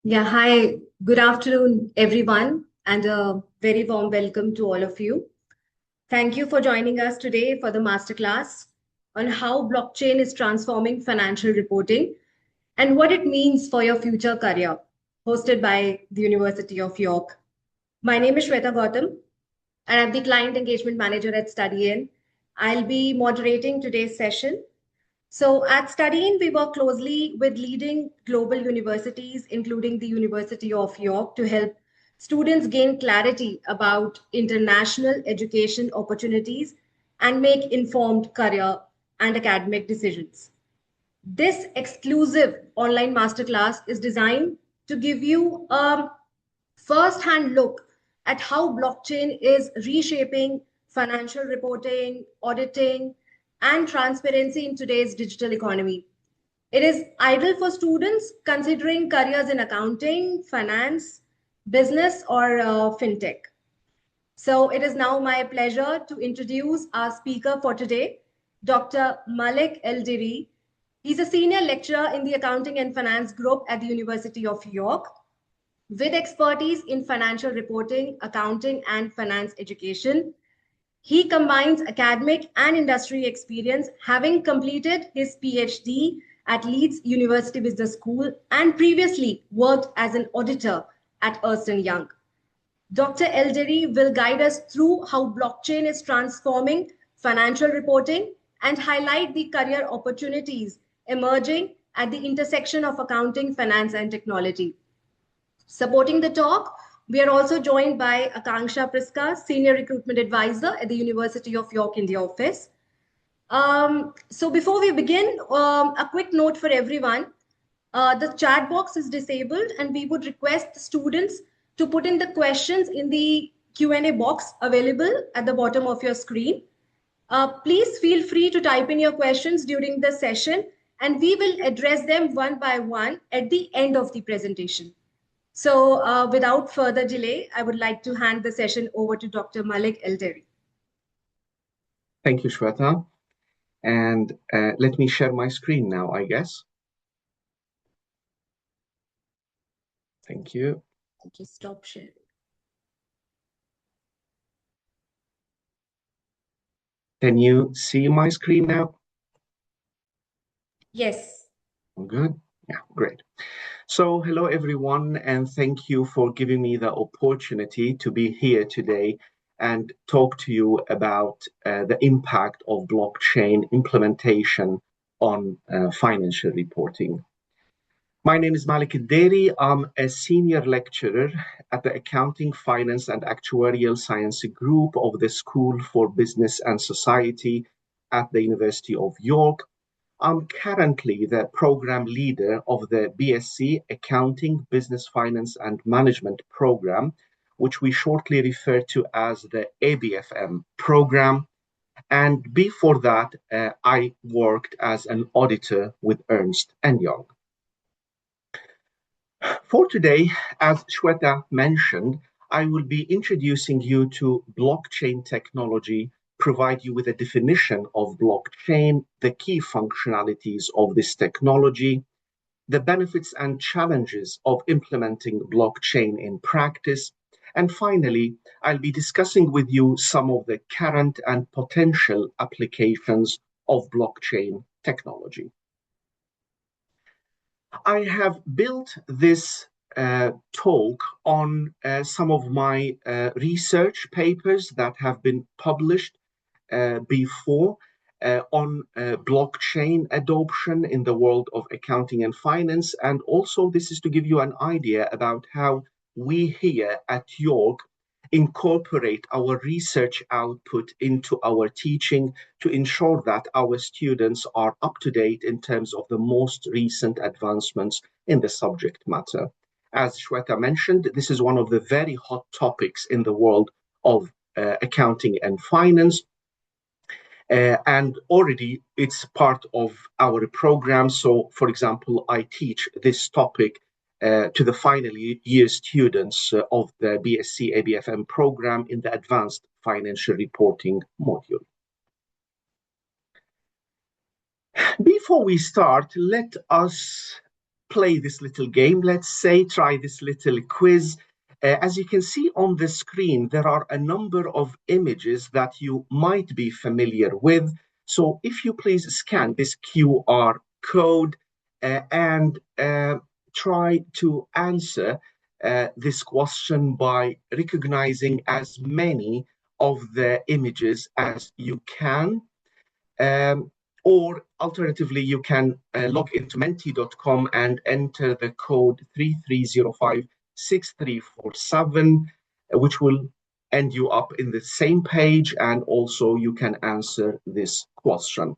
Yeah, hi. Good afternoon, everyone, and a very warm welcome to all of you. Thank you for joining us today for the masterclass on how blockchain is transforming financial reporting and what it means for your future career, hosted by the University of York. My name is Shweta Gautam, and I'm the Client Engagement Manager at StudyIn. I'll be moderating today's session. So at StudyIn, we work closely with leading global universities, including the University of York, to help students gain clarity about international education opportunities and make informed career and academic decisions. This exclusive online masterclass is designed to give you a first-hand look at how blockchain is reshaping financial reporting, auditing, and transparency in today's digital economy. It is ideal for students considering careers in accounting, finance, business, or fintech. So it is now my pleasure to introduce our speaker for today, Dr. Malik Eldiri. He's a senior lecturer in the Accounting and Finance group at the University of York with expertise in financial reporting, accounting, and finance education. He combines academic and industry experience, having completed his PhD at Leeds University Business School and previously worked as an auditor at Ernst& Young. Dr. Elderi will guide us through how blockchain is transforming financial reporting and highlight the career opportunities emerging at the intersection of accounting, finance, and technology. Supporting the talk, we are also joined by Akanksha Priska, Senior Recruitment Advisor at the University of York in the office. So before we begin, a quick note for everyone. The chat box is disabled and we would request the students to put in the questions in the Q&A box available at the bottom of your screen. Please feel free to type in your questions during the session and we will address them one by one at the end of the presentation. So without further delay, I would like to hand the session over to Dr. Malik Elderi. Thank you, Shweta. And let me share my screen now, I guess. Thank you. Just stop sharing. Can you see my screen now? Yes. Good. Yeah, great. So hello, everyone, and thank you for giving me the opportunity to be here today and talk to you about the impact of blockchain implementation on financial reporting. My name is Malik Elderi. I'm a senior lecturer at the Accounting, Finance, and Actuarial Science Group of the School for Business and Society at the University of York. I'm currently the program leader of the BSc Accounting, Business Finance, and Management program, which we shortly refer to as the ABFM program. And before that, I worked as an auditor with Ernst & Young. For today, as Shweta mentioned, I will be introducing you to blockchain technology, provide you with a definition of blockchain, the key functionalities of this technology, the benefits and challenges of implementing blockchain in practice, and finally, I'll be discussing with you some of the current and potential applications of blockchain technology. I have built this talk on some of my research papers that have been published before on blockchain adoption in the world of accounting and finance. And also this is to give you an idea about how we here at York incorporate our research output into our teaching to ensure that our students are up to date in terms of the most recent advancements in the subject matter. As Shweta mentioned, this is one of the very hot topics in the world of accounting and finance. And already it's part of our program. So, for example, I teach this topic to the final year students of the BSc ABFM program in the Advanced Financial Reporting module. Before we start, let us play this little game, let's say, try this little quiz. As you can see on the screen, there are a number of images that you might be familiar with. So if you please scan this QR code and try to answer this question by recognizing as many of the images as you can. Um, or alternatively, you can log into menti.com and enter the code 33056347, which will end you up in the same page, and also you can answer this question.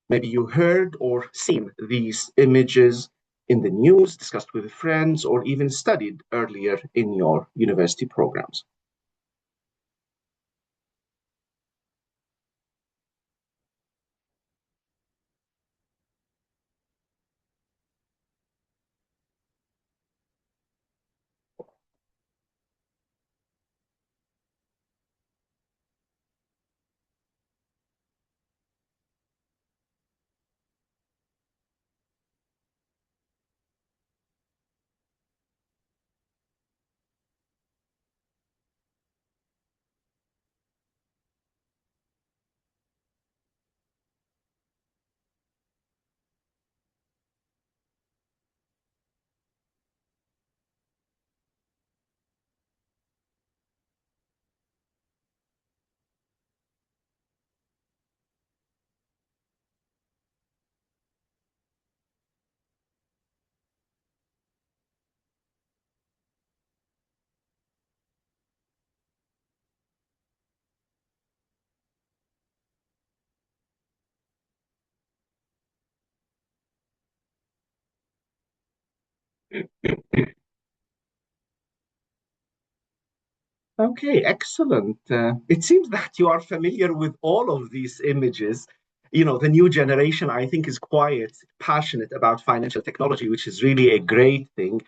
Maybe you heard or seen these images in the news, discussed with friends, or even studied earlier in your university programs. Okay, excellent. It seems that you are familiar with all of these images. You know, the new generation, I think, is quite passionate about financial technology, which is really a great thing.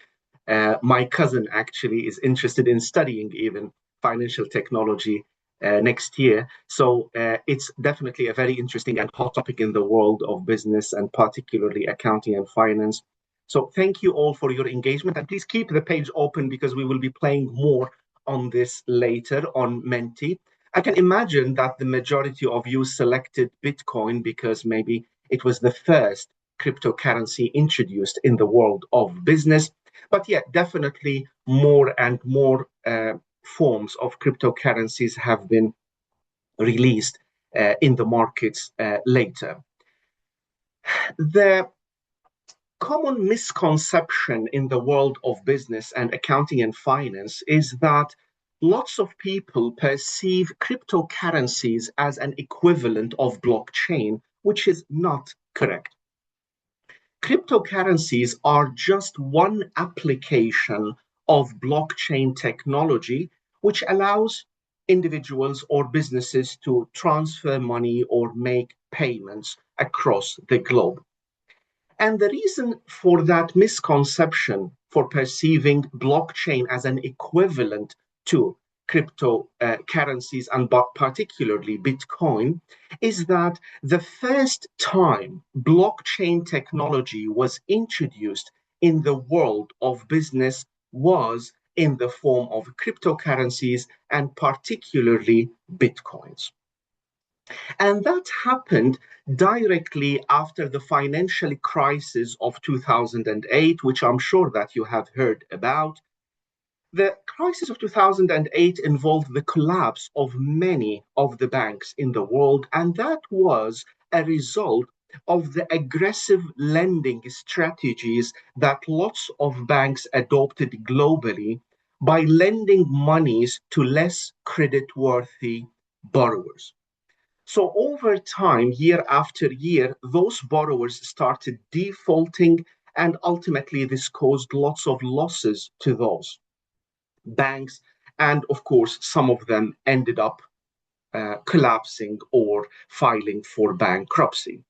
My cousin actually is interested in studying even financial technology next year. So it's definitely a very interesting and hot topic in the world of business and particularly accounting and finance. So thank you all for your engagement, and please keep the page open because we will be playing more on this later on Menti. I can imagine that the majority of you selected Bitcoin because maybe it was the first cryptocurrency introduced in the world of business. But yeah, definitely more and more forms of cryptocurrencies have been released in the markets later. The common misconception in the world of business and accounting and finance is that lots of people perceive cryptocurrencies as an equivalent of blockchain, which is not correct. Cryptocurrencies are just one application of blockchain technology, which allows individuals or businesses to transfer money or make payments across the globe. And the reason for that misconception for perceiving blockchain as an equivalent to cryptocurrencies and particularly Bitcoin is that the first time blockchain technology was introduced in the world of business was in the form of cryptocurrencies and particularly Bitcoins. And that happened directly after the financial crisis of 2008, which I'm sure that you have heard about. The crisis of 2008 involved the collapse of many of the banks in the world, and that was a result of the aggressive lending strategies that lots of banks adopted globally by lending monies to less credit-worthy borrowers. So over time, year after year, those borrowers started defaulting, and ultimately this caused lots of losses to those banks. And of course, some of them ended up collapsing or filing for bankruptcy.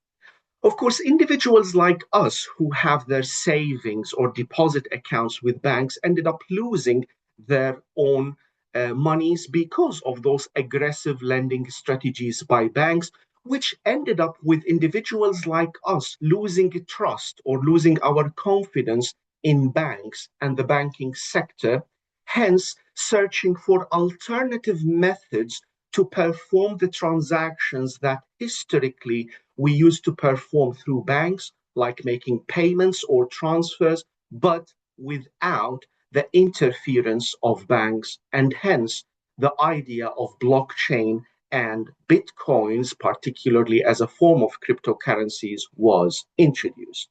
Of course, individuals like us who have their savings or deposit accounts with banks ended up losing their own monies because of those aggressive lending strategies by banks, which ended up with individuals like us losing trust or losing our confidence in banks and the banking sector, hence searching for alternative methods to perform the transactions that historically we used to perform through banks, like making payments or transfers, but without the interference of banks, and hence the idea of blockchain and bitcoins, particularly as a form of cryptocurrencies, was introduced.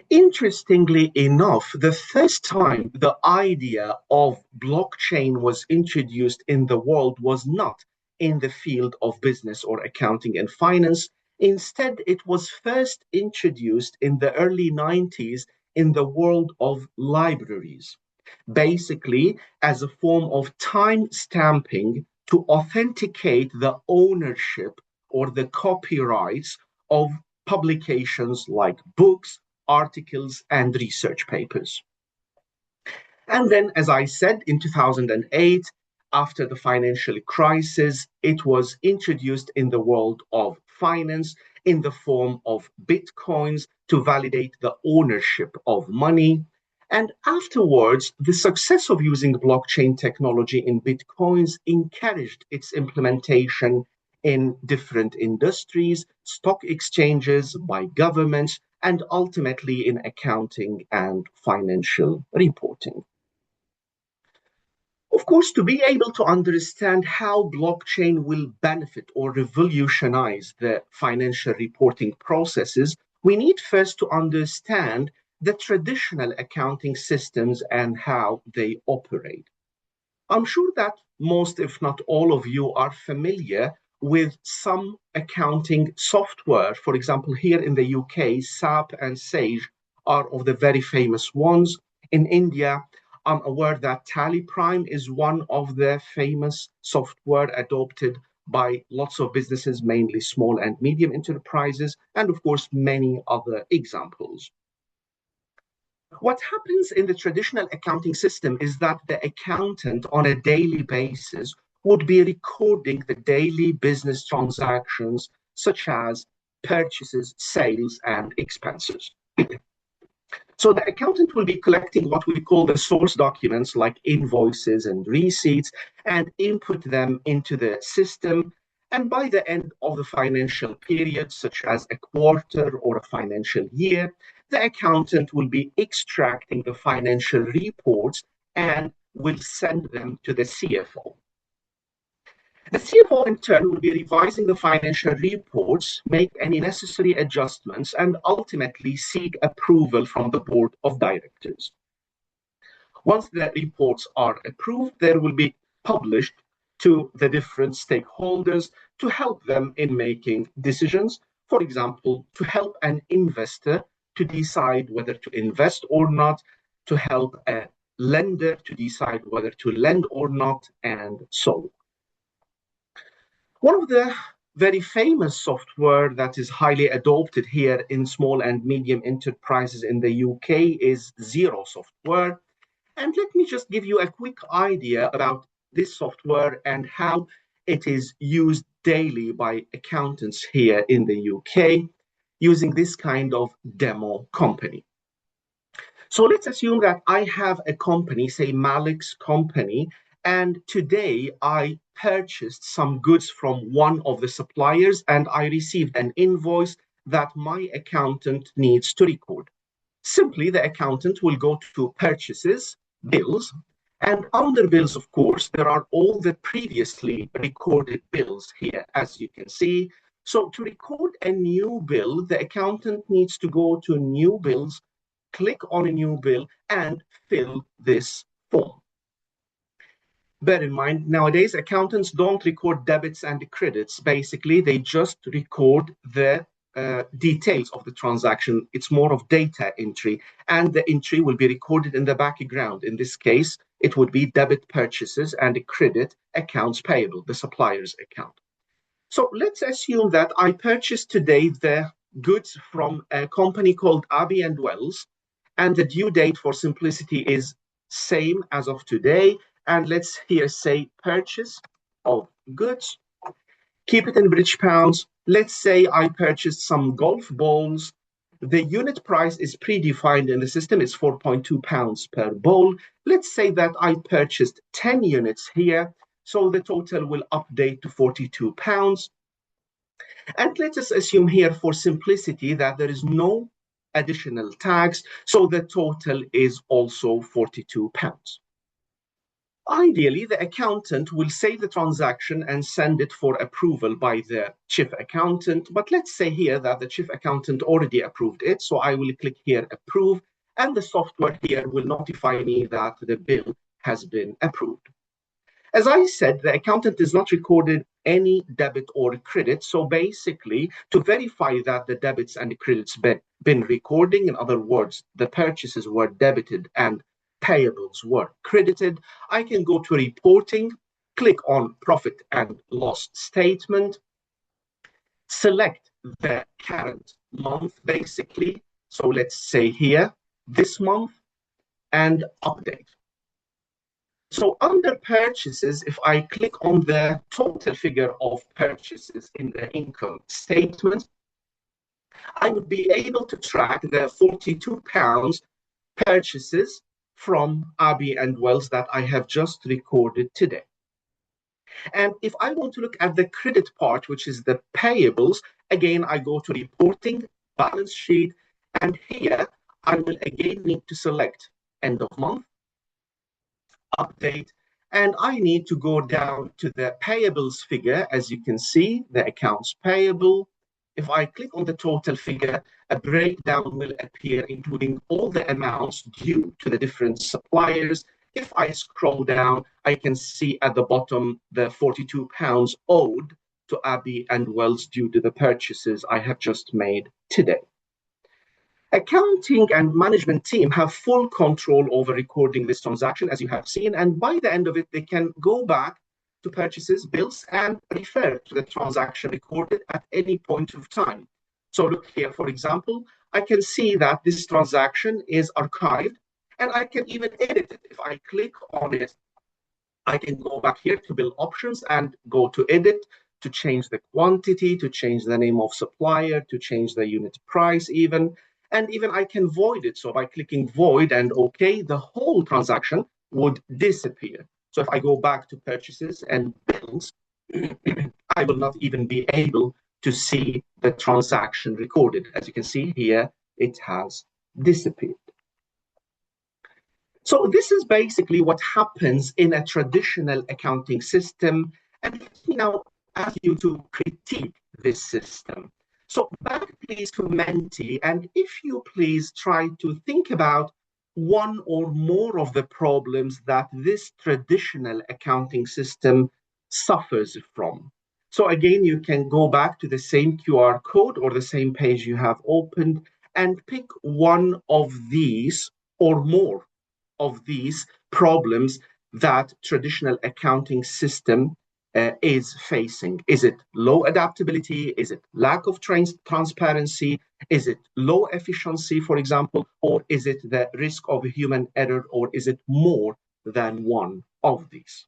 Interestingly enough, the first time the idea of blockchain was introduced in the world was not in the field of business or accounting and finance. Instead, it was first introduced in the early 90s in the world of libraries, basically as a form of time stamping to authenticate the ownership or the copyrights of publications like books, articles, and research papers. And then, as I said, in 2008, after the financial crisis, it was introduced in the world of finance in the form of bitcoins to validate the ownership of money. And afterwards, the success of using blockchain technology in bitcoins encouraged its implementation in different industries, stock exchanges, by governments, and ultimately in accounting and financial reporting. Of course, to be able to understand how blockchain will benefit or revolutionize the financial reporting processes, we need first to understand the traditional accounting systems and how they operate. I'm sure that most, if not all of you, are familiar with some accounting software. For example, here in the UK, SAP and Sage are of the very famous ones. In India, I'm aware that Tally Prime is one of the famous software adopted by lots of businesses, mainly small and medium enterprises, and of course, many other examples. What happens in the traditional accounting system is that the accountant on a daily basis would be recording the daily business transactions, such as purchases, sales, and expenses. So the accountant will be collecting what we call the source documents like invoices and receipts and input them into the system. And by the end of the financial period, such as a quarter or a financial year, the accountant will be extracting the financial reports and will send them to the CFO. The CFO, in turn, will be revising the financial reports, make any necessary adjustments, and ultimately seek approval from the board of directors. Once the reports are approved, they will be published to the different stakeholders to help them in making decisions. For example, to help an investor to decide whether to invest or not, to help a lender to decide whether to lend or not, and so on. One of the very famous software that is highly adopted here in small and medium enterprises in the UK is Xero software. And let me just give you a quick idea about this software and how it is used daily by accountants here in the UK using this kind of demo company. So let's assume that I have a company, say Malik's company, and today I purchased some goods from one of the suppliers and I received an invoice that my accountant needs to record. Simply, the accountant will go to purchases, bills, and under bills, of course, there are all the previously recorded bills here, as you can see. So to record a new bill, the accountant needs to go to new bills, click on a new bill, and fill this form. Bear in mind, nowadays, accountants don't record debits and credits. Basically, they just record the details of the transaction. It's more of data entry, and the entry will be recorded in the background. In this case, it would be debit purchases and credit accounts payable, the supplier's account. So let's assume that I purchased today the goods from a company called Abbey and Wells, and the due date for simplicity is same as of today. And let's here say purchase of goods. Keep it in British pounds. Let's say I purchased some golf balls. The unit price is predefined in the system. It's 4.2 pounds per ball. Let's say that I purchased 10 units here. So the total will update to 42 pounds. And let us assume here for simplicity that there is no additional tax. So the total is also 42 pounds. Ideally, the accountant will save the transaction and send it for approval by the chief accountant. But let's say here that the chief accountant already approved it. So I will click here, approve, and the software here will notify me that the bill has been approved. As I said, the accountant is not recorded any debit or credit. So basically, to verify that the debits and the credits been recording, in other words, the purchases were debited and payables were credited, I can go to reporting, click on profit and loss statement, select the current month, basically. So let's say here, this month, and update. So under purchases, if I click on the total figure of purchases in the income statement, I would be able to track the 42 pounds purchases from Abbey and Wells that I have just recorded today. And if I want to look at the credit part, which is the payables, again, I go to reporting, balance sheet, and here I will again need to select end of month, update, and I need to go down to the payables figure. As you can see, the accounts payable. If I click on the total figure, a breakdown will appear, including all the amounts due to the different suppliers. If I scroll down, I can see at the bottom the 42 pounds owed to Abbey and Wells due to the purchases I have just made today. Accounting and management team have full control over recording this transaction, as you have seen, and by the end of it, they can go back to purchases, bills, and refer to the transaction recorded at any point of time. So look here, for example, I can see that this transaction is archived, and I can even edit it. If I click on it, I can go back here to bill options and go to edit, to change the quantity, to change the name of supplier, to change the unit price even. And even I can void it. So by clicking void and OK, the whole transaction would disappear. So if I go back to purchases and bills, I will not even be able to see the transaction recorded. As you can see here, it has disappeared. So this is basically what happens in a traditional accounting system. And let me now ask you to critique this system. So back please to Menti, and if you please try to think about one or more of the problems that this traditional accounting system suffers from. So again, you can go back to the same QR code or the same page you have opened and pick one of these or more of these problems that traditional accounting system is facing. Is it low adaptability? Is it lack of transparency? Is it low efficiency, for example? Or is it the risk of human error? Or is it more than one of these?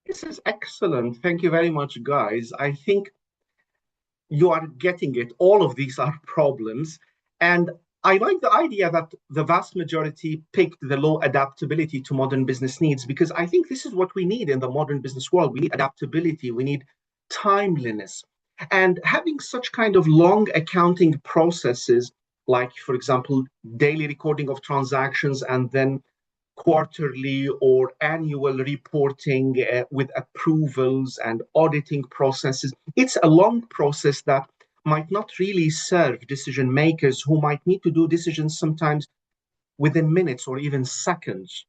This is excellent. Thank you very much, guys. I think you are getting it. All of these are problems. And I like the idea that the vast majority picked the low adaptability to modern business needs, because I think this is what we need in the modern business world. We need adaptability, we need timeliness. And having such kind of long accounting processes, like, for example, daily recording of transactions and then quarterly or annual reporting with approvals and auditing processes. It's a long process that might not really serve decision makers who might need to do decisions sometimes within minutes or even seconds.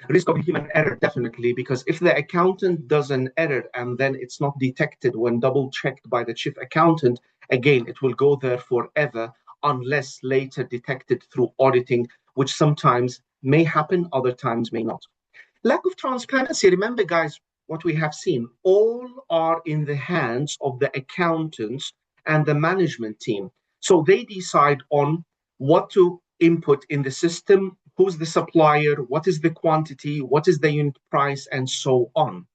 Risk of human error, definitely, because if the accountant does an error and then it's not detected when double checked by the chief accountant, again, it will go there forever unless later detected through auditing, which sometimes may happen, other times may not. Lack of transparency. Remember, guys, what we have seen, all are in the hands of the accountants and the management team. So they decide on what to input in the system, who's the supplier, what is the quantity, what is the unit price, and so on.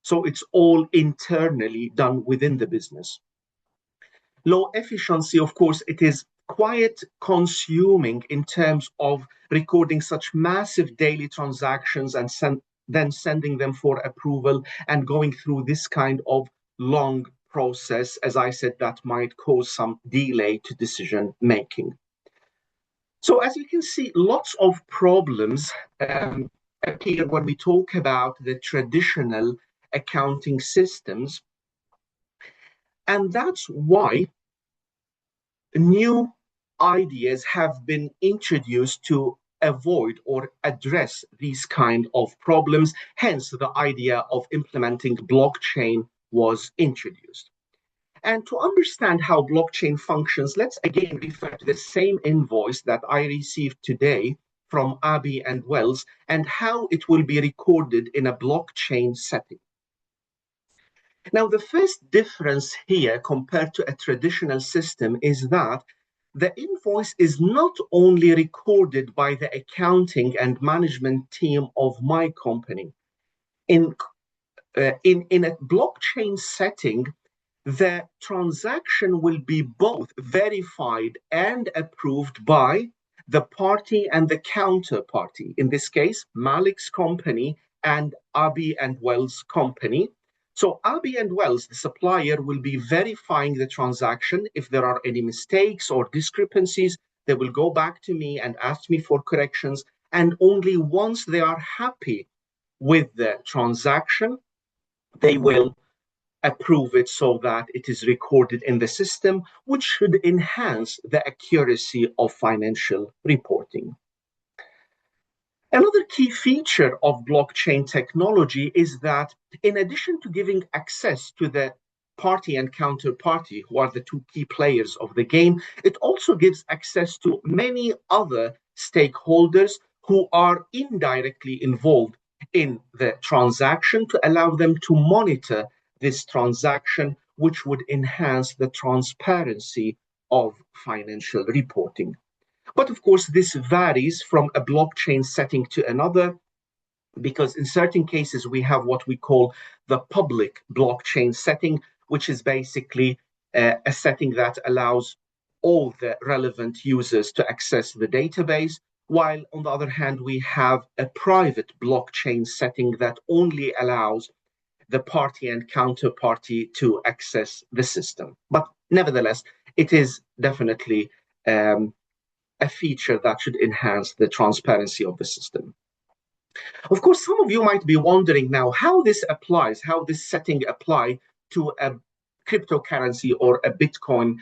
So it's all internally done within the business. Low efficiency, of course, it is quite consuming in terms of recording such massive daily transactions and then sending them for approval and going through this kind of long process. As I said, that might cause some delay to decision making. So as you can see, lots of problems appear when we talk about the traditional accounting systems. And that's why new ideas have been introduced to avoid or address these kind of problems. Hence, the idea of implementing blockchain was introduced. And to understand how blockchain functions, let's again refer to the same invoice that I received today from Abbey and Wells and how it will be recorded in a blockchain setting. Now, the first difference here compared to a traditional system is that the invoice is not only recorded by the accounting and management team of my company. In a blockchain setting, the transaction will be both verified and approved by the party and the counterparty. In this case, Malik's company and Abbey and Wells' company. So Abbey and Wells, the supplier, will be verifying the transaction. If there are any mistakes or discrepancies, they will go back to me and ask me for corrections. And only once they are happy with the transaction, they will approve it so that it is recorded in the system, which should enhance the accuracy of financial reporting. Another key feature of blockchain technology is that in addition to giving access to the party and counterparty, who are the two key players of the game, it also gives access to many other stakeholders who are indirectly involved in the transaction to allow them to monitor this transaction, which would enhance the transparency of financial reporting. But of course, this varies from a blockchain setting to another, because in certain cases, we have what we call the public blockchain setting, which is basically a setting that allows all the relevant users to access the database, while on the other hand, we have a private blockchain setting that only allows the party and counterparty to access the system. But nevertheless, it is definitely a feature that should enhance the transparency of the system. Of course, some of you might be wondering now how this applies, how this setting apply to a cryptocurrency or a Bitcoin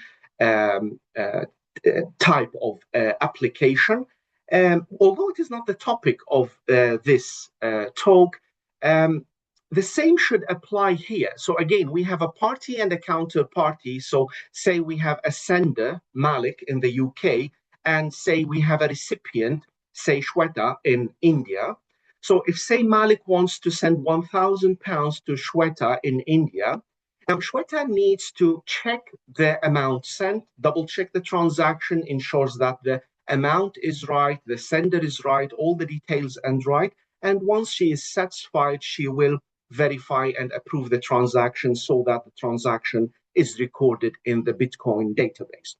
type of application. Although it is not the topic of this talk, the same should apply here. So again, we have a party and a counterparty. So say we have a sender, Malik, in the UK, and say we have a recipient, say Shweta, in India. So if, say, Malik wants to send £1,000 to Shweta in India, now Shweta needs to check the amount sent, double check the transaction, ensures that the amount is right, the sender is right, all the details are right. And once she is satisfied, she will verify and approve the transaction so that the transaction is recorded in the Bitcoin database.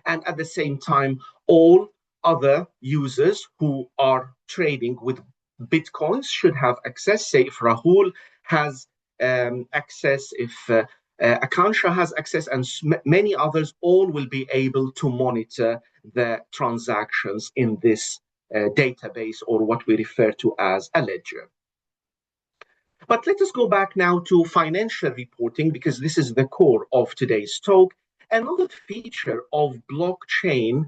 And at the same time, all other users who are trading with Bitcoins should have access. Say if Rahul has access, if Akansha has access, and many others, all will be able to monitor the transactions in this database, or what we refer to as a ledger. But let us go back now to financial reporting, because this is the core of today's talk. Another feature of blockchain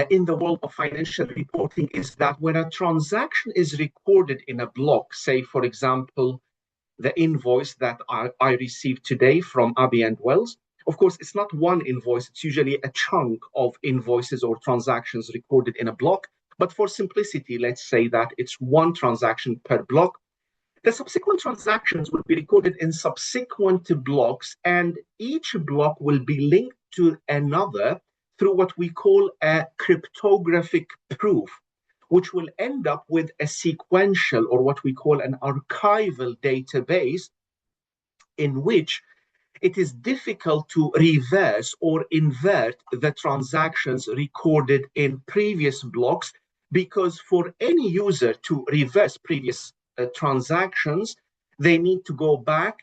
in the world of financial reporting is that when a transaction is recorded in a block, say, for example, the invoice that I received today from Abbey and Wells, of course, it's not one invoice, it's usually a chunk of invoices or transactions recorded in a block. But for simplicity, let's say that it's one transaction per block. The subsequent transactions will be recorded in subsequent blocks, and each block will be linked to another through what we call a cryptographic proof, which will end up with a sequential, or what we call an archival database, in which it is difficult to reverse or invert the transactions recorded in previous blocks, because for any user to reverse previous transactions, they need to go back,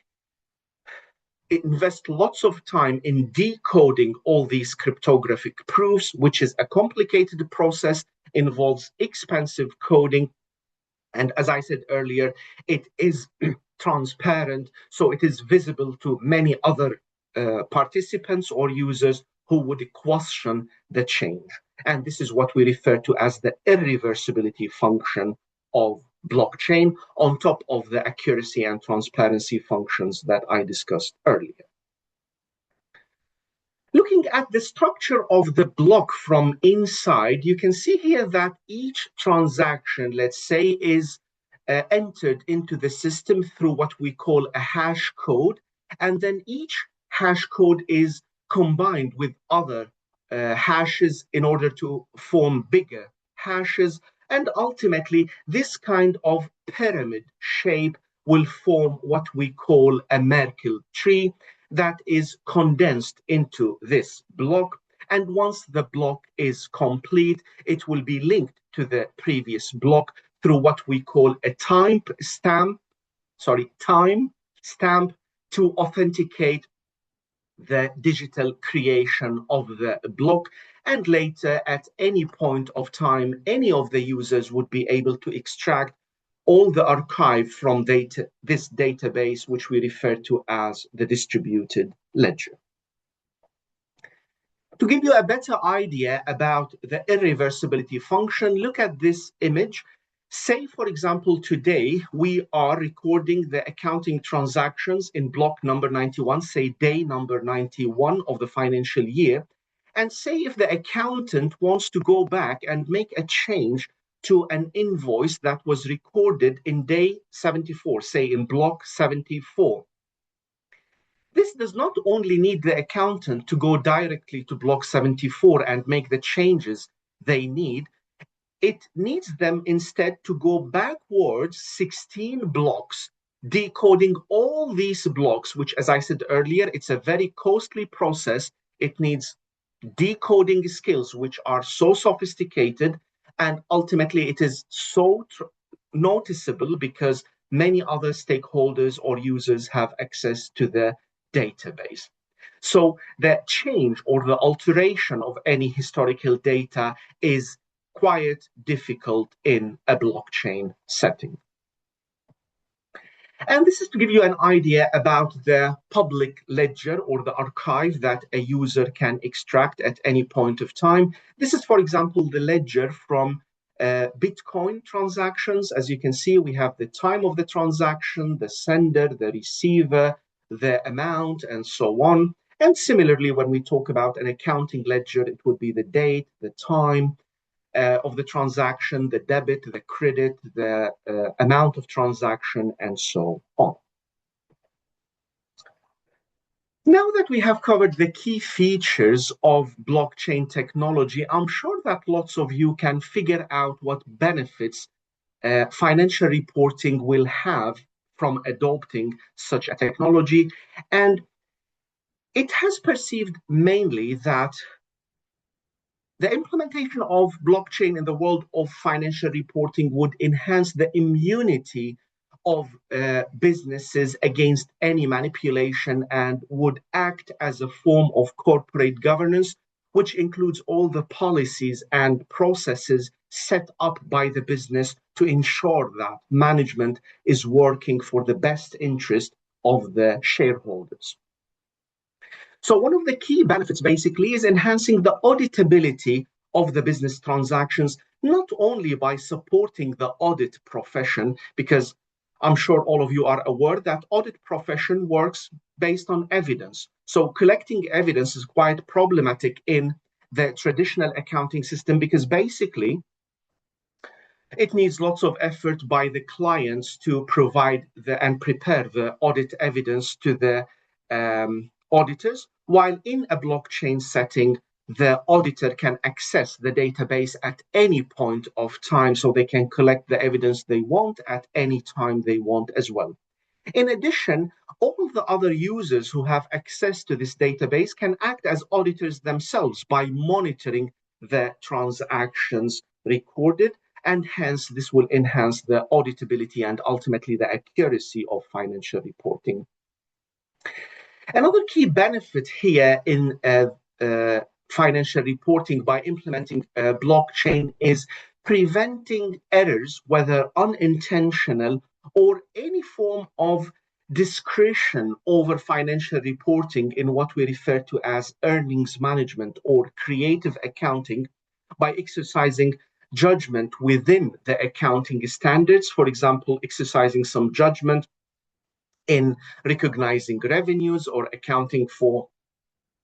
invest lots of time in decoding all these cryptographic proofs, which is a complicated process, involves expensive coding. And as I said earlier, it is transparent, so it is visible to many other participants or users who would question the change. And this is what we refer to as the irreversibility function of blockchain, on top of the accuracy and transparency functions that I discussed earlier. Looking at the structure of the block from inside, you can see here that each transaction, let's say, is entered into the system through what we call a hash code, and then each hash code is combined with other hashes in order to form bigger hashes, and ultimately this kind of pyramid shape will form what we call a Merkle tree that is condensed into this block. And once the block is complete, it will be linked to the previous block through what we call a time stamp to authenticate the digital creation of the block. And later, at any point of time, any of the users would be able to extract all the archive from this database, which we refer to as the distributed ledger. To give you a better idea about the irreversibility function, look at this image. Say, for example, today we are recording the accounting transactions in block number 91, say day number 91 of the financial year. And say if the accountant wants to go back and make a change to an invoice that was recorded in day 74, say in block 74. This does not only need the accountant to go directly to block 74 and make the changes they need, it needs them instead to go backwards 16 blocks, decoding all these blocks, which, as I said earlier, it's a very costly process. It needs decoding skills which are so sophisticated, and ultimately it is so noticeable because many other stakeholders or users have access to the database. So the change or the alteration of any historical data is quite difficult in a blockchain setting. And this is to give you an idea about the public ledger or the archive that a user can extract at any point of time. This is, for example, the ledger from Bitcoin transactions. As you can see, we have the time of the transaction, the sender, the receiver, the amount, and so on. And similarly, when we talk about an accounting ledger, it would be the date, the time of the transaction, the debit, the credit, the amount of transaction, and so on. Now that we have covered the key features of blockchain technology, I'm sure that lots of you can figure out what benefits financial reporting will have from adopting such a technology. And it has perceived mainly that The implementation of blockchain in the world of financial reporting would enhance the immunity of businesses against any manipulation and would act as a form of corporate governance, which includes all the policies and processes set up by the business to ensure that management is working for the best interest of the shareholders. So one of the key benefits basically is enhancing the auditability of the business transactions, not only by supporting the audit profession, because I'm sure all of you are aware that audit profession works based on evidence. So collecting evidence is quite problematic in the traditional accounting system because basically it needs lots of effort by the clients to provide and prepare the audit evidence to the auditors, while in a blockchain setting, the auditor can access the database at any point of time, so they can collect the evidence they want at any time they want as well. In addition, all the other users who have access to this database can act as auditors themselves by monitoring the transactions recorded, and hence this will enhance the auditability and ultimately the accuracy of financial reporting. Another key benefit here in financial reporting by implementing blockchain is preventing errors, whether unintentional or any form of discretion over financial reporting in what we refer to as earnings management or creative accounting, by exercising judgment within the accounting standards. For example, exercising some judgment in recognizing revenues or accounting for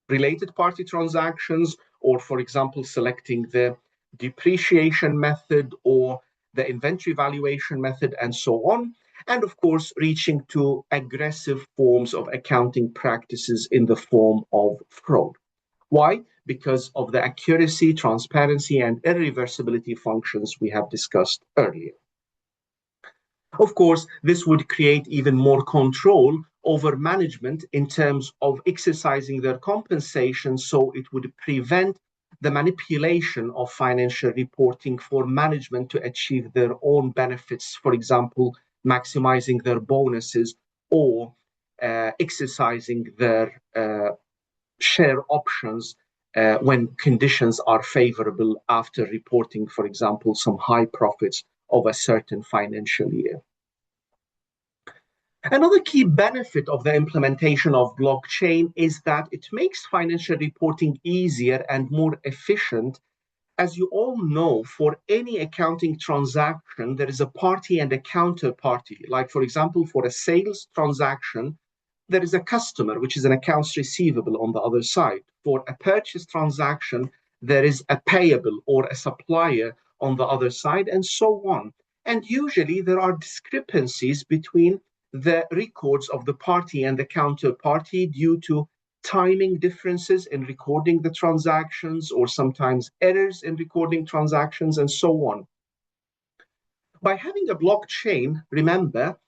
related party transactions, or for example, selecting the depreciation method or the inventory valuation method and so on. And of course, reaching to aggressive forms of accounting practices in the form of fraud. Why? Because of the accuracy, transparency, and irreversibility functions we have discussed earlier. Of course, this would create even more control over management in terms of exercising their compensation, so it would prevent the manipulation of financial reporting for management to achieve their own benefits, for example, maximizing their bonuses or exercising their share options when conditions are favorable after reporting, for example, some high profits of a certain financial year. Another key benefit of the implementation of blockchain is that it makes financial reporting easier and more efficient. As you all know, for any accounting transaction, there is a party and a counterparty. Like, for example, for a sales transaction, there is a customer, which is an accounts receivable on the other side. For a purchase transaction, there is a payable or a supplier on the other side, and so on. And usually there are discrepancies between the records of the party and the counterparty due to timing differences in recording the transactions, or sometimes errors in recording transactions, and so on. By having a blockchain, remember,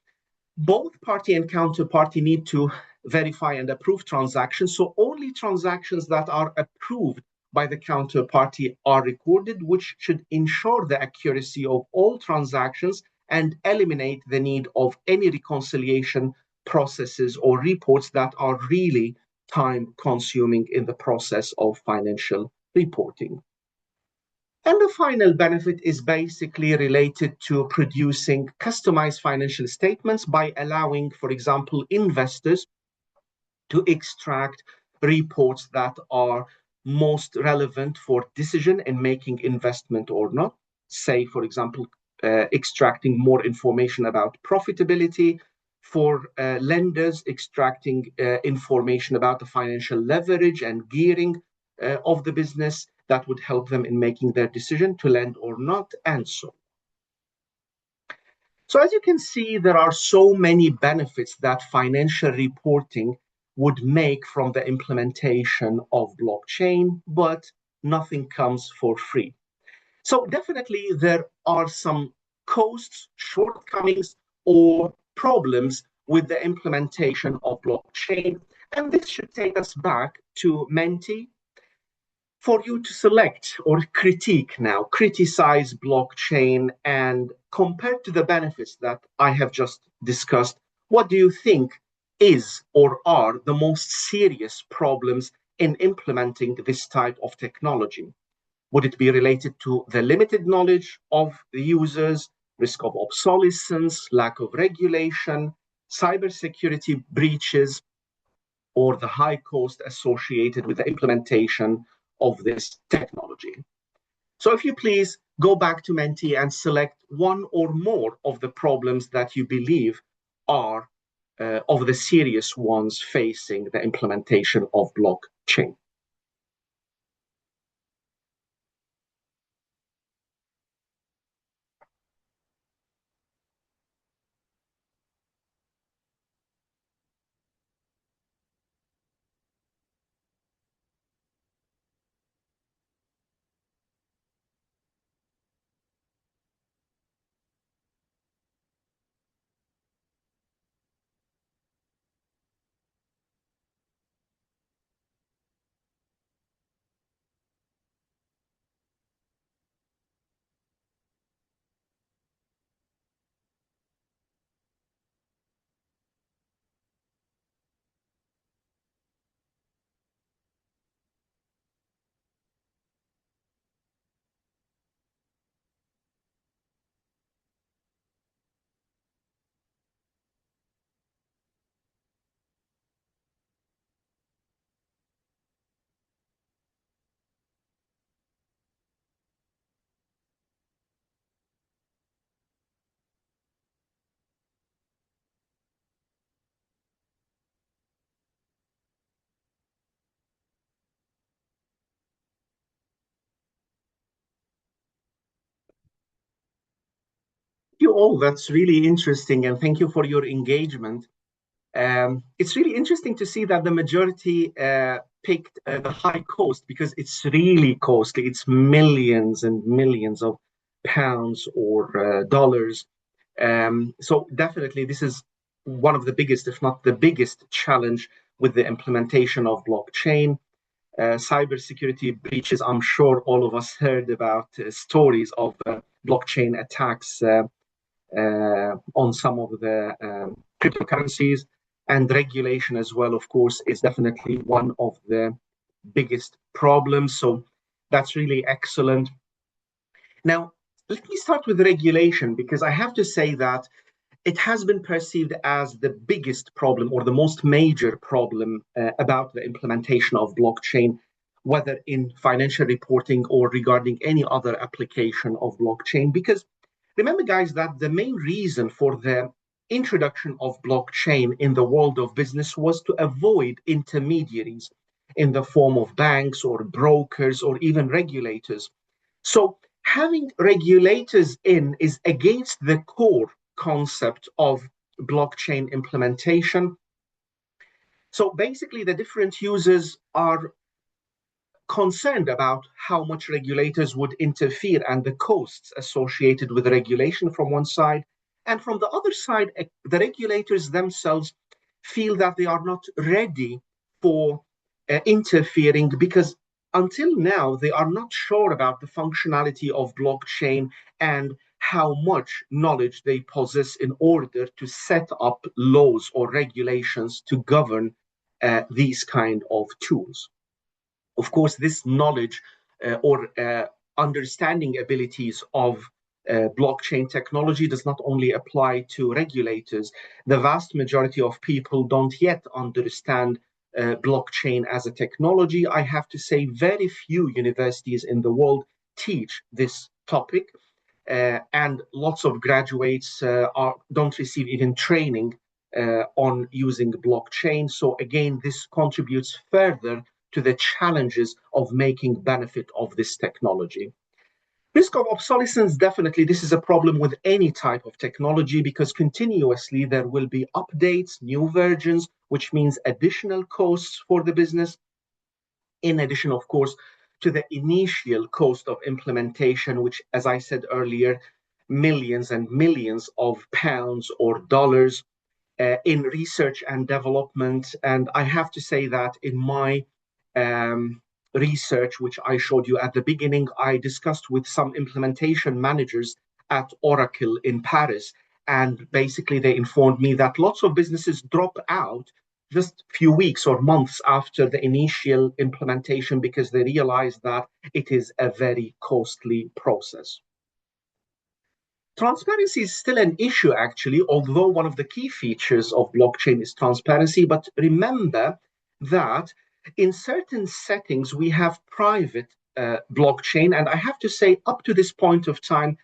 both party and counterparty need to verify and approve transactions. So only transactions that are approved by the counterparty are recorded, which should ensure the accuracy of all transactions and eliminate the need of any reconciliation processes or reports that are really time consuming in the process of financial reporting. And the final benefit is basically related to producing customized financial statements by allowing, for example, investors to extract reports that are most relevant for decision in making investment or not. Say, for example, extracting more information about profitability, for lenders extracting information about the financial leverage and gearing of the business that would help them in making their decision to lend or not, and so on. So as you can see, there are so many benefits that financial reporting would make from the implementation of blockchain, but nothing comes for free. So definitely there are some costs, shortcomings, or problems with the implementation of blockchain. And this should take us back to Menti, for you to select or criticize blockchain, and compared to the benefits that I have just discussed, what do you think is or are the most serious problems in implementing this type of technology? Would it be related to the limited knowledge of the users, risk of obsolescence, lack of regulation, cybersecurity breaches, or the high cost associated with the implementation of this technology? So if you please go back to Menti and select one or more of the problems that you believe are of the serious ones facing the implementation of blockchain. You all, that's really interesting, and thank you for your engagement. It's really interesting to see that the majority picked the high cost because it's really costly. It's millions and millions of pounds or dollars. So definitely, this is one of the biggest, if not the biggest, challenge with the implementation of blockchain. Cybersecurity breaches. I'm sure all of us heard about stories of blockchain attacks on some of the cryptocurrencies, and regulation as well, of course, is definitely one of the biggest problems. So that's really excellent. Now, let me start with regulation, because I have to say that it has been perceived as the biggest problem or the most major problem about the implementation of blockchain, whether in financial reporting or regarding any other application of blockchain. Because remember, guys, that the main reason for the introduction of blockchain in the world of business was to avoid intermediaries in the form of banks or brokers or even regulators. So having regulators in is against the core concept of blockchain implementation. So basically, the different users are concerned about how much regulators would interfere and the costs associated with regulation from one side. And from the other side, the regulators themselves feel that they are not ready for interfering, because until now, they are not sure about the functionality of blockchain and how much knowledge they possess in order to set up laws or regulations to govern these kind of tools. Of course, this knowledge or understanding abilities of blockchain technology does not only apply to regulators. The vast majority of people don't yet understand blockchain as a technology. I have to say, very few universities in the world teach this topic, and lots of graduates don't receive even training on using blockchain. So again, this contributes further to the challenges of making benefit of this technology. Risk of obsolescence, definitely, this is a problem with any type of technology, because continuously there will be updates, new versions, which means additional costs for the business. In addition, of course, to the initial cost of implementation, which, as I said earlier, millions and millions of pounds or dollars in research and development. And I have to say that in my research, which I showed you at the beginning, I discussed with some implementation managers at Oracle in Paris. And basically, they informed me that lots of businesses drop out just a few weeks or months after the initial implementation because they realize that it is a very costly process. Transparency is still an issue, actually, although one of the key features of blockchain is transparency. But remember that in certain settings, we have private blockchain. And I have to say, up to this point of time,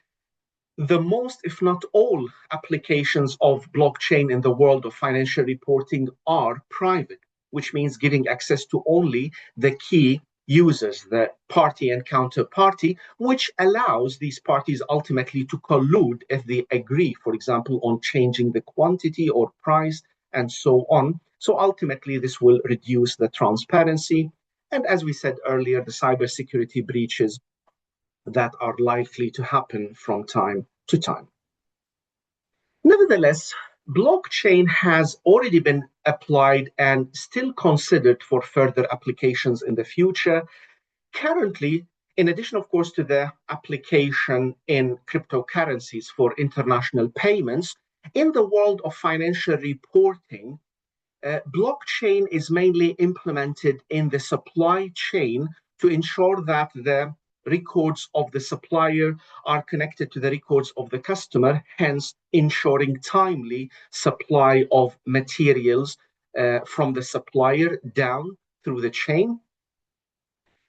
the most, if not all, applications of blockchain in the world of financial reporting are private, which means giving access to only the key users, the party and counterparty, which allows these parties ultimately to collude if they agree, for example, on changing the quantity or price and so on. So ultimately, this will reduce the transparency. And as we said earlier, the cybersecurity breaches that are likely to happen from time to time. Nevertheless, blockchain has already been applied and still considered for further applications in the future. Currently, in addition, of course, to the application in cryptocurrencies for international payments, in the world of financial reporting, blockchain is mainly implemented in the supply chain to ensure that the records of the supplier are connected to the records of the customer, hence ensuring timely supply of materials from the supplier down through the chain.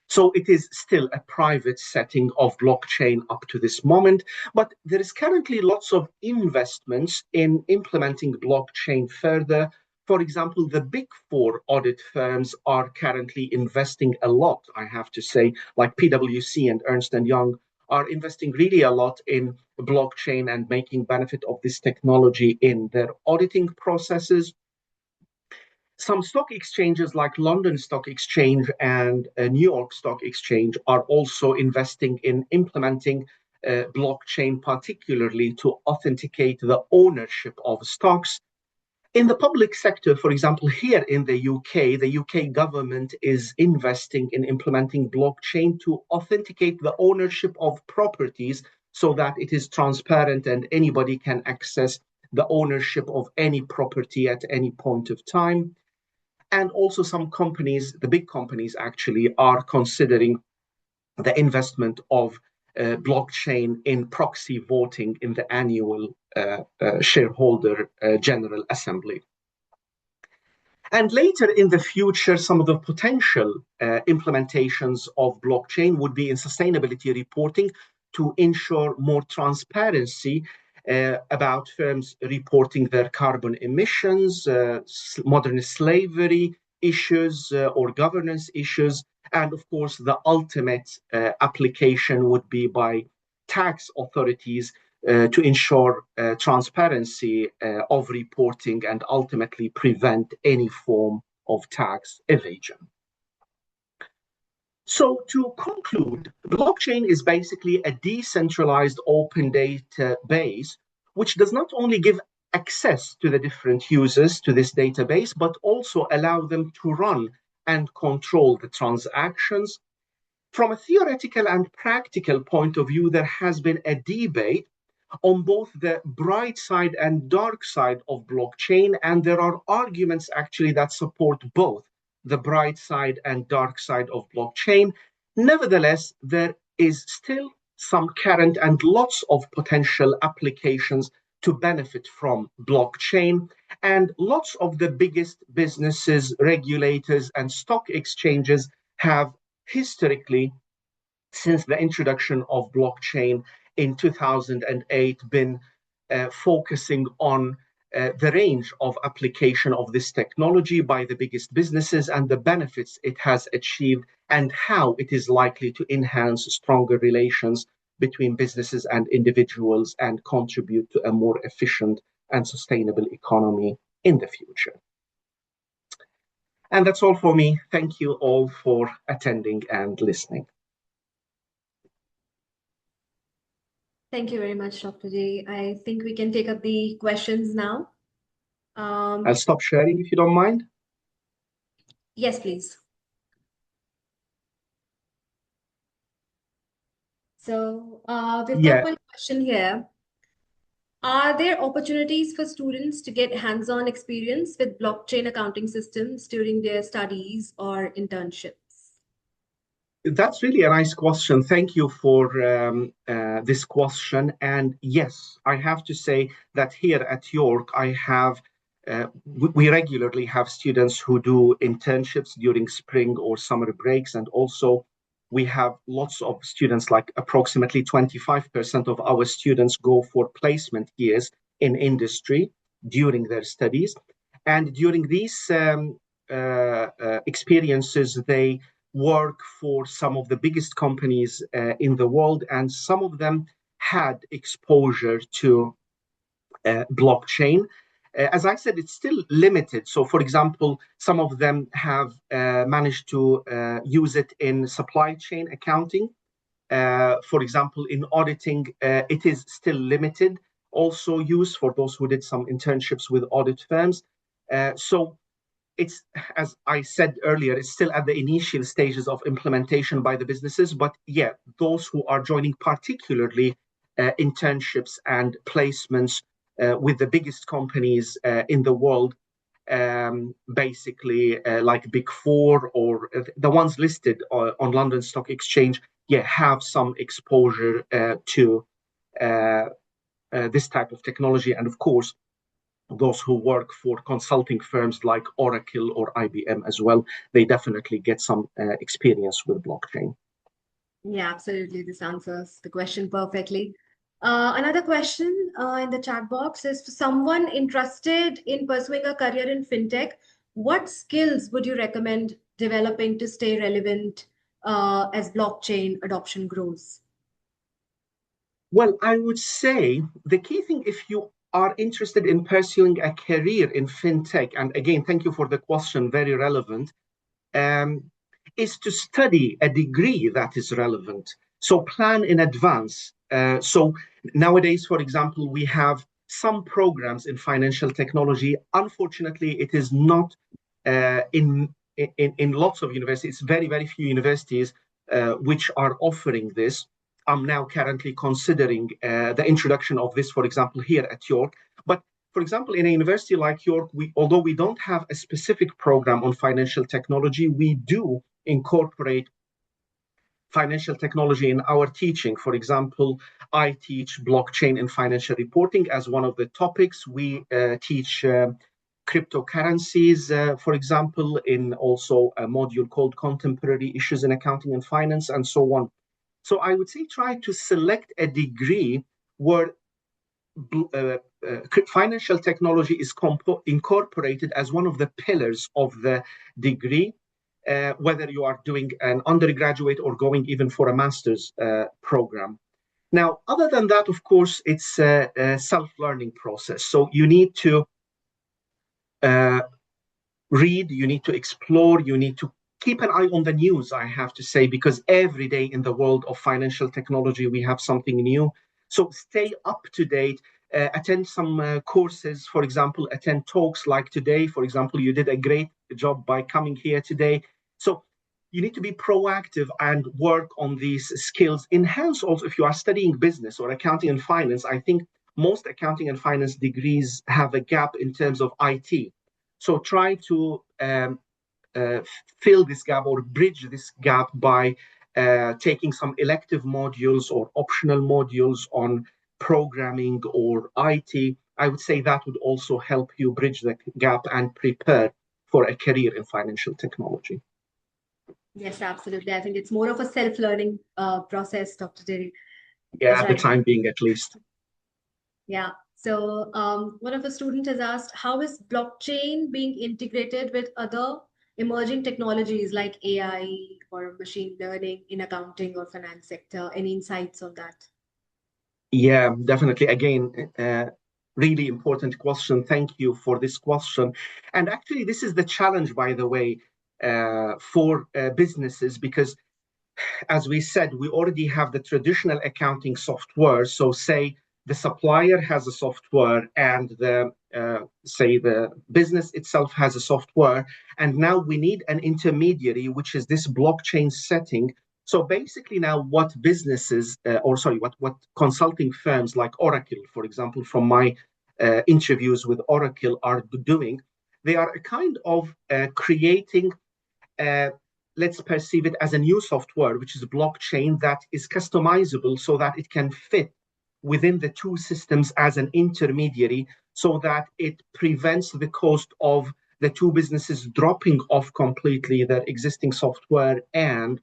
So it is still a private setting of blockchain up to this moment, but there is currently lots of investments in implementing blockchain further. For example, the big four audit firms are currently investing a lot, I have to say, like PwC and Ernst & Young are investing really a lot in blockchain and making benefit of this technology in their auditing processes. Some stock exchanges like London Stock Exchange and New York Stock Exchange are also investing in implementing blockchain, particularly to authenticate the ownership of stocks. In the public sector, for example, here in the UK government is investing in implementing blockchain to authenticate the ownership of properties so that it is transparent and anybody can access the ownership of any property at any point of time. And also some companies, the big companies actually, are considering the investment of blockchain in proxy voting in the annual shareholder general assembly. And later in the future, some of the potential implementations of blockchain would be in sustainability reporting to ensure more transparency about firms reporting their carbon emissions, modern slavery issues, or governance issues. And of course, the ultimate application would be by tax authorities to ensure transparency of reporting and ultimately prevent any form of tax evasion. So to conclude, blockchain is basically a decentralized open database, which does not only give access to the different users to this database, but also allow them to run and control the transactions. From a theoretical and practical point of view, there has been a debate on both the bright side and dark side of blockchain, and there are arguments actually that support both the bright side and dark side of blockchain. Nevertheless, there is still some current and lots of potential applications to benefit from blockchain, and lots of the biggest businesses, regulators, and stock exchanges have historically, since the introduction of blockchain in 2008, been focusing on the range of application of this technology by the biggest businesses and the benefits it has achieved and how it is likely to enhance stronger relations between businesses and individuals and contribute to a more efficient and sustainable economy in the future. And that's all for me. Thank you all for attending and listening. Thank you very much, Dr. J. I think we can take up the questions now. I'll stop sharing if you don't mind. Yes, please. We've got Yeah, one question here. Are there opportunities for students to get hands-on experience with blockchain accounting systems during their studies or internships? that's really a nice question. Thank you for this question. And yes, I have to say that here at York, we regularly have students who do internships during spring or summer breaks. And also, we have lots of students, like approximately 25% of our students go for placement years in industry during their studies. And during these experiences, they work for some of the biggest companies in the world, and some of them had exposure to blockchain. As I said, it's still limited. So, for example, some of them have managed to use it in supply chain accounting. For example, in auditing, it is still limited. Also, use for those who did some internships with audit firms. So, it's, as I said earlier, it's still at the initial stages of implementation by the businesses. But yeah, those who are joining, particularly internships and placements with the biggest companies in the world, basically like Big Four or the ones listed on London Stock Exchange, yeah, have some exposure to this type of technology. And of course, those who work for consulting firms like Oracle or IBM as well, they definitely get some experience with blockchain. Yeah, absolutely. This answers the question perfectly. Another question in the chat box is for someone interested in pursuing a career in fintech, what skills would you recommend developing to stay relevant as blockchain adoption grows? Well, I would say the key thing, if you are interested in pursuing a career in fintech, and again, thank you for the question, very relevant, um, is to study a degree that is relevant. So plan in advance. So nowadays, for example, we have some programs in financial technology. Unfortunately, it is not in lots of universities. It's very few universities which are offering this. I'm now currently considering the introduction of this, for example, here at York. But for example, in a university like York, although we don't have a specific program on financial technology, we do incorporate financial technology in our teaching. For example, I teach blockchain and financial reporting as one of the topics. We teach cryptocurrencies, for example, in also a module called contemporary issues in accounting and finance, and so on. So I would say try to select a degree where financial technology is incorporated as one of the pillars of the degree, whether you are doing an undergraduate or going even for a master's program. Now, other than that, of course, it's a self-learning process. So you need to uh, read, you need to explore, you need to keep an eye on the news, I have to say, because every day in the world of financial technology, we have something new. So stay up to date, attend some courses, for example, attend talks like today. For example, you did a great job by coming here today. So you need to be proactive and work on these skills. Enhance also if you are studying business or accounting and finance. I think most accounting and finance degrees have a gap in terms of IT. So try to uh, fill this gap or bridge this gap by taking some elective modules or optional modules on programming or IT. I would say that would also help you bridge the gap and prepare for a career in financial technology. Yes, absolutely. I think it's more of a self-learning process, Dr. Derry, Yeah, as at the rightly. time being at least. Yeah. So one of the student has asked, how is blockchain being integrated with other emerging technologies like AI or machine learning in accounting or finance sector? Any insights on that? Yeah, definitely. Again, really important question. Thank you for this question. And actually, this is the challenge, by the way, for businesses, because as we said, we already have the traditional accounting software. So say the supplier has a software and the say the business itself has a software. And now we need an intermediary, which is this blockchain setting So basically now what businesses, what consulting firms like Oracle, for example, from my interviews with Oracle are doing, they are a kind of creating, uh, let's perceive it as a new software, which is a blockchain that is customizable so that it can fit within the two systems as an intermediary, so that it prevents the cost of the two businesses dropping off completely their existing software and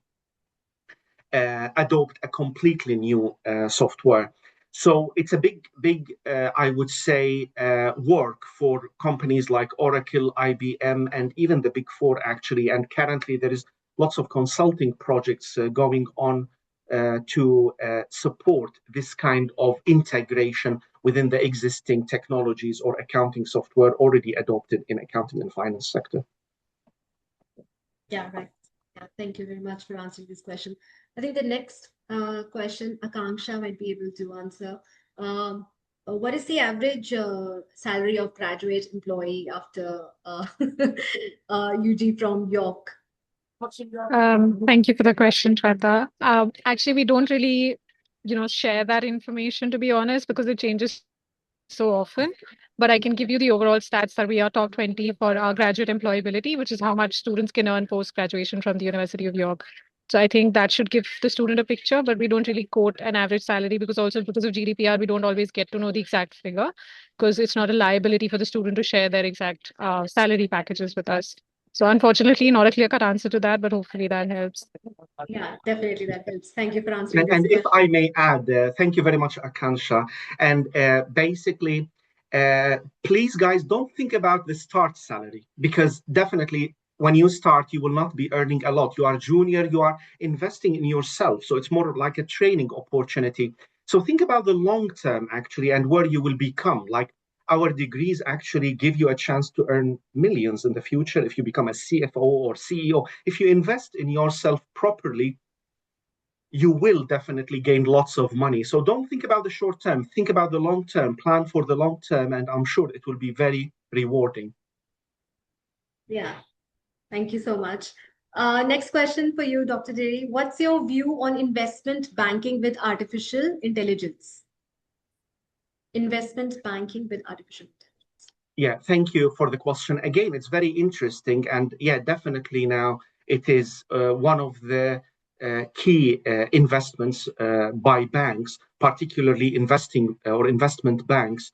adopt a completely new software. So it's a big, I would say, work for companies like Oracle, IBM, and even the Big Four, actually. And currently, there is lots of consulting projects going on to support this kind of integration within the existing technologies or accounting software already adopted in accounting and finance sector. Yeah, right. Yeah, thank you very much for answering this question. I think the next question, Akanksha might be able to answer. What is the average salary of graduate employee after UG from York? Thank you for the question, Shraddha. Actually, we don't really, share that information, to be honest, because it changes so often. But I can give you the overall stats that we are top 20 for our graduate employability, which is how much students can earn post-graduation from the University of York. So I think that should give the student a picture, but we don't really quote an average salary because also because of GDPR, we don't always get to know the exact figure because it's not a liability for the student to share their exact salary packages with us. So unfortunately, not a clear-cut answer to that, but hopefully that helps. Yeah, definitely that helps. Thank you for answering And this if question. I may add, thank you very much, Akansha. And basically, please, guys, don't think about the start salary, because definitely when you start, you will not be earning a lot. You are junior, you are investing in yourself. So it's more like a training opportunity. So think about the long term, actually, and where you will become. Like our degrees actually give you a chance to earn millions in the future if you become a CFO or CEO. If you invest in yourself properly, you will definitely gain lots of money. So don't think about the short term, think about the long term, plan for the long term, and I'm sure it will be very rewarding. Yeah, thank you so much. Next question for you, Dr. Deri. What's your view on investment banking with artificial intelligence? Investment banking with artificial intelligence. Yeah, thank you for the question. Again, it's very interesting. And yeah, definitely now it is one of the key investments by banks, particularly investing or investment banks.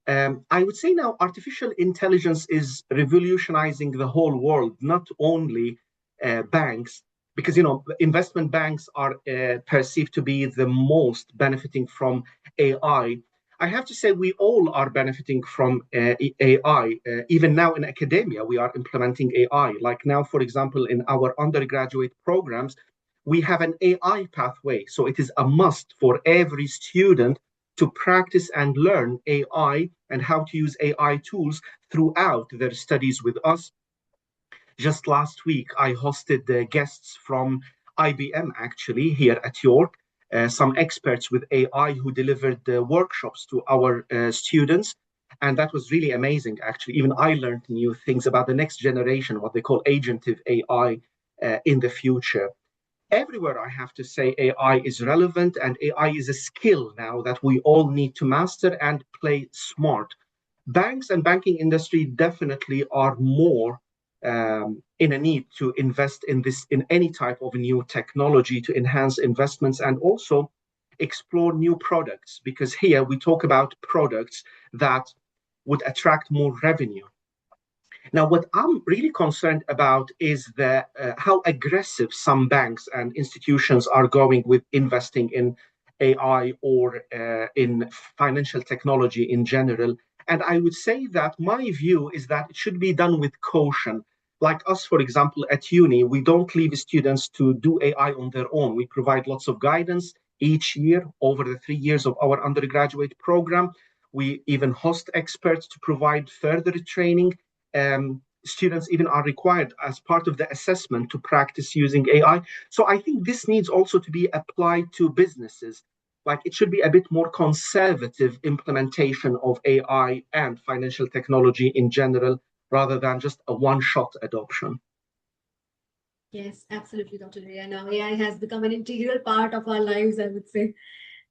I would say now artificial intelligence is revolutionizing the whole world, not only banks, because investment banks are perceived to be the most benefiting from AI. I have to say we all are benefiting from AI. Even now in academia, we are implementing AI. Like now, for example, in our undergraduate programs, we have an AI pathway. So it is a must for every student to practice and learn AI and how to use AI tools throughout their studies with us. Just last week, I hosted the guests from IBM actually here at York, some experts with AI who delivered the workshops to our students. And that was really amazing, actually. Even I learned new things about the next generation, what they call agentive AI in the future. Everywhere, I have to say, AI is relevant, and AI is a skill now that we all need to master and play smart. Banks and banking industry definitely are more in a need to invest in this, in any type of new technology to enhance investments and also explore new products, because here we talk about products that would attract more revenue. Now, what I'm really concerned about is how aggressive some banks and institutions are going with investing in AI or in financial technology in general. And I would say that my view is that it should be done with caution. Like us, for example, at uni, we don't leave students to do AI on their own. We provide lots of guidance each year over the 3 years of our undergraduate program. We even host experts to provide further training. Students even are required as part of the assessment to practice using AI. So I think this needs also to be applied to businesses. Like it should be a bit more conservative implementation of AI and financial technology in general, rather than just a one-shot adoption. Yes, absolutely, Dr. Ria. Now AI has become an integral part of our lives, I would say.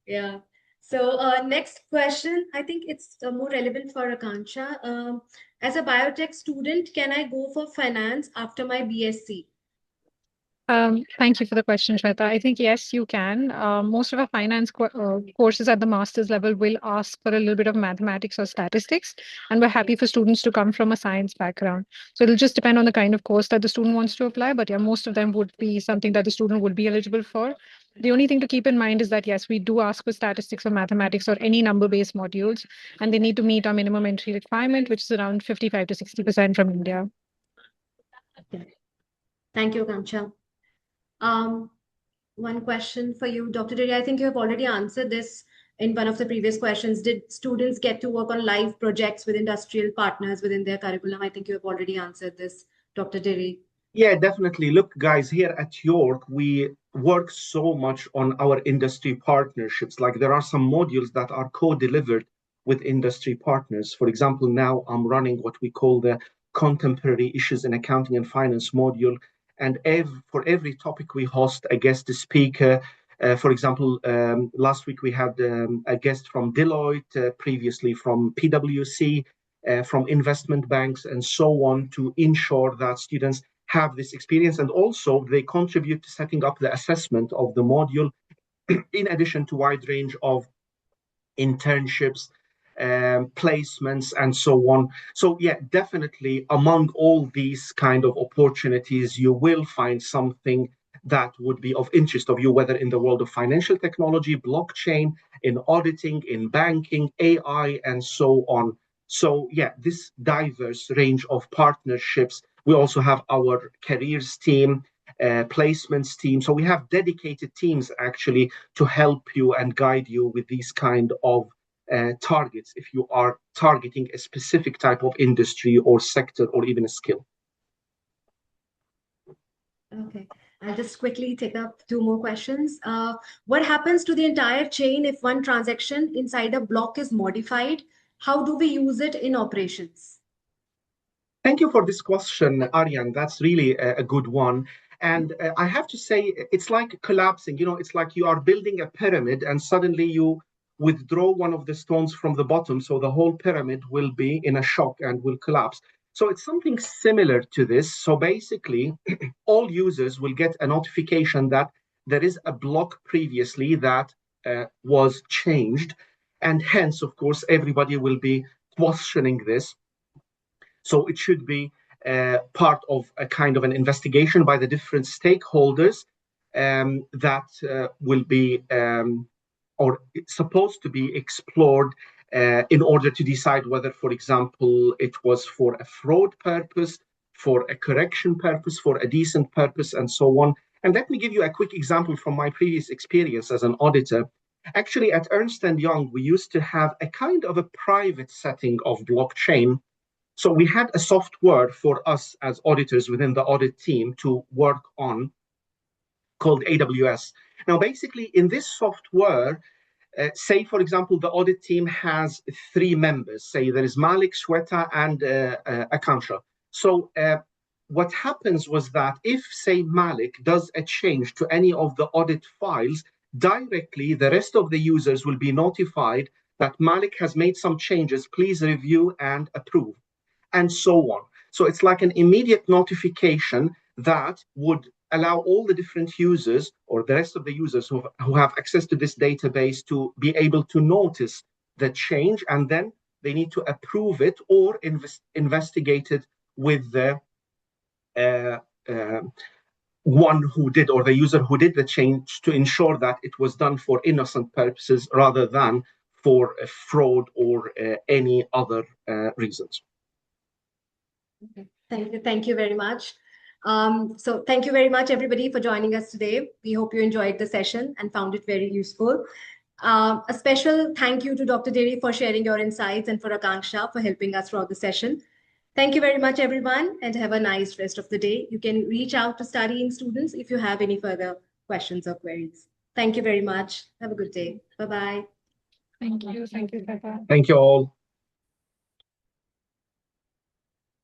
Yeah. So next question, I think it's more relevant for Akanksha. As a biotech student, can I go for finance after my BSc? Thank you for the question, Shweta. I think yes, you can. Most of our finance courses at the master's level will ask for a little bit of mathematics or statistics, and we're happy for students to come from a science background. So it'll just depend on the kind of course that the student wants to apply, but yeah, most of them would be something that the student would be eligible for. The only thing to keep in mind is that yes, we do ask for statistics or mathematics or any number-based modules, and they need to meet our minimum entry requirement, which is around 55 to 60% from India. Okay. Thank you, Akanksha. Um, One question for you, Dr. Diri. I think you have already answered this in one of the previous questions. Did students get to work on live projects with industrial partners within their curriculum? I think you have already answered this, Dr. Diri. Yeah, definitely. Look, guys, here at York, we work so much on our industry partnerships. Like there are some modules that are co-delivered with industry partners. For example, now I'm running what we call the Contemporary Issues in Accounting and Finance module. And for every topic, we host a guest speaker. For example, last week we had a guest from Deloitte, previously from PwC, from investment banks, and so on, to ensure that students have this experience, and also they contribute to setting up the assessment of the module in addition to wide range of internships, placements, and so on. So yeah, definitely among all these kind of opportunities, you will find something that would be of interest of you, whether in the world of financial technology, blockchain, in auditing, in banking, AI, and so on. So yeah, this diverse range of partnerships. We also have our careers team, placements team. So we have dedicated teams actually to help you and guide you with these kind of targets if you are targeting a specific type of industry or sector or even a skill. Okay. I'll just quickly take up two more questions. What happens to the entire chain if one transaction inside a block is modified? How do we use it in operations? Thank you for this question, Aryan. That's really a good one. And I have to say, it's like collapsing. You know, it's like you are building a pyramid and suddenly you withdraw one of the stones from the bottom. So the whole pyramid will be in a shock and will collapse. So it's something similar to this. So basically, all users will get a notification that there is a block previously that was changed. And hence, of course, everybody will be questioning this. So it should be part of a kind of an investigation by the different stakeholders that will be or supposed to be explored in order to decide whether, for example, it was for a fraud purpose, for a correction purpose, for a decent purpose, and so on. And let me give you a quick example from my previous experience as an auditor. Actually, at Ernst & Young, we used to have a kind of a private setting of blockchain. So we had a software for us as auditors within the audit team to work on called AWS. Now, basically, in this software, say, for example, the audit team has three members. Say there is Malik, Shweta, and Akanksha. So what happens was that if, say, Malik does a change to any of the audit files, directly the rest of the users will be notified that Malik has made some changes. Please review and approve, and so on. So it's like an immediate notification that would allow all the different users or the rest of the users who have access to this database to be able to notice the change, and then they need to approve it or investigate it with the one who did, or the user who did the change, to ensure that it was done for innocent purposes rather than for fraud or any other reasons. Okay. Thank you very much. So thank you very much, everybody, for joining us today. We hope you enjoyed the session and found it very useful. A special thank you to Dr. Deri for sharing your insights and for Akanksha for helping us throughout the session. Thank you very much, everyone, and have a nice rest of the day. You can reach out to studying students if you have any further questions or queries. Thank you very much. Have a good day. Bye-bye. Thank you. Thank you, Shweta. Thank you all.